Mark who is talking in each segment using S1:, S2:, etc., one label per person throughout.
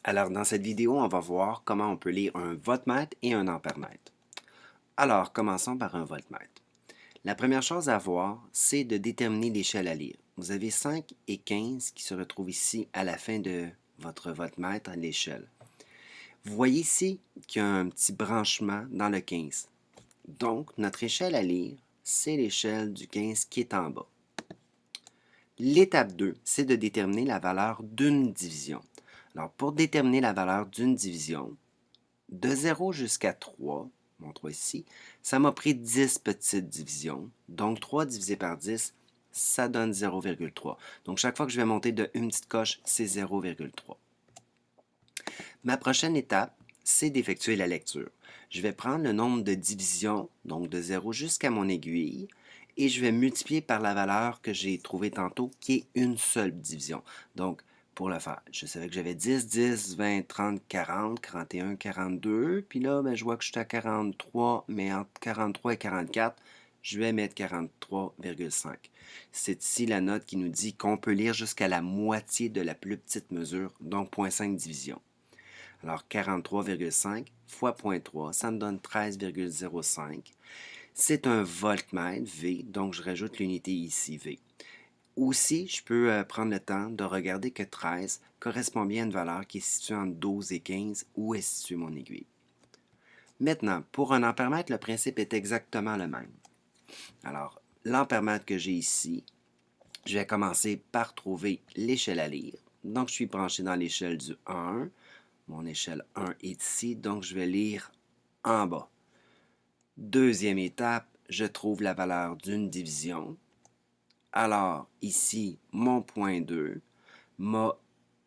S1: Alors, dans cette vidéo, on va voir comment on peut lire un voltmètre et un ampèremètre. Alors, commençons par un voltmètre. La première chose à voir, c'est de déterminer l'échelle à lire. Vous avez 5 et 15 qui se retrouvent ici à la fin de votre voltmètre à l'échelle. Vous voyez ici qu'il y a un petit branchement dans le 15. Donc, notre échelle à lire, c'est l'échelle du 15 qui est en bas. L'étape 2, c'est de déterminer la valeur d'une division. Alors, pour déterminer la valeur d'une division, de 0 jusqu'à 3, mon 3 ici, ça m'a pris 10 petites divisions. Donc, 3 divisé par 10, ça donne 0,3. Donc, chaque fois que je vais monter de une petite coche, c'est 0,3. Ma prochaine étape, c'est d'effectuer la lecture. Je vais prendre le nombre de divisions, donc de 0 jusqu'à mon aiguille, et je vais multiplier par la valeur que j'ai trouvée tantôt, qui est une seule division. Donc, pour le faire, je savais que j'avais 10, 10, 20, 30, 40, 41, 42. Puis là, je vois que je suis à 43, mais entre 43 et 44, je vais mettre 43,5. C'est ici la note qui nous dit qu'on peut lire jusqu'à la moitié de la plus petite mesure, donc 0,5 division. Alors, 43,5 fois 0,3, ça me donne 13,05. C'est un voltmètre V, donc je rajoute l'unité ici, V. Aussi, je peux prendre le temps de regarder que 13 correspond bien à une valeur qui est située entre 12 et 15, où est située mon aiguille. Maintenant, pour un ampèremètre, le principe est exactement le même. Alors, l'ampèremètre que j'ai ici, je vais commencer par trouver l'échelle à lire. Donc, je suis branché dans l'échelle du 1. Mon échelle 1 est ici, donc je vais lire en bas. Deuxième étape, je trouve la valeur d'une division. Alors, ici, mon point 2 m'a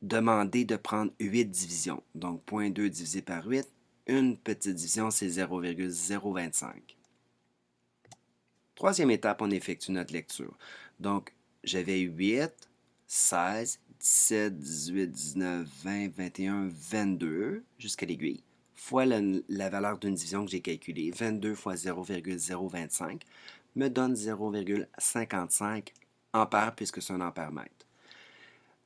S1: demandé de prendre 8 divisions. Donc, point 2 divisé par 8, une petite division, c'est 0,025. Troisième étape, on effectue notre lecture. Donc, j'avais 8, 16, 17, 18, 19, 20, 21, 22 jusqu'à l'aiguille, fois la valeur d'une division que j'ai calculée. 22 fois 0,025 me donne 0,55 ampères puisque c'est un ampèremètre.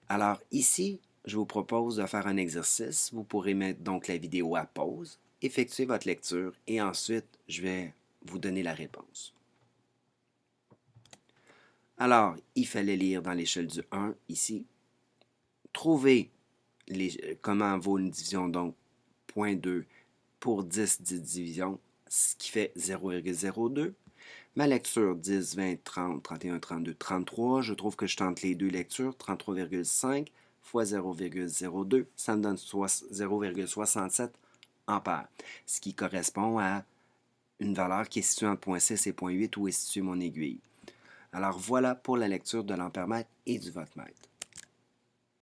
S1: Alors ici, je vous propose de faire un exercice. Vous pourrez mettre donc la vidéo à pause, effectuer votre lecture et ensuite, je vais vous donner la réponse. Alors, il fallait lire dans l'échelle du 1, ici. Trouver comment vaut une division, donc 0,2 pour 10 divisions, ce qui fait 0,02. Ma lecture 10, 20, 30, 31, 32, 33. Je trouve que je tente les deux lectures. 33,5 fois 0,02, ça me donne 0,67 ampères, ce qui correspond à une valeur qui est située entre 0,6 et 0,8 où est située mon aiguille. Alors voilà pour la lecture de l'ampèremètre et du voltmètre.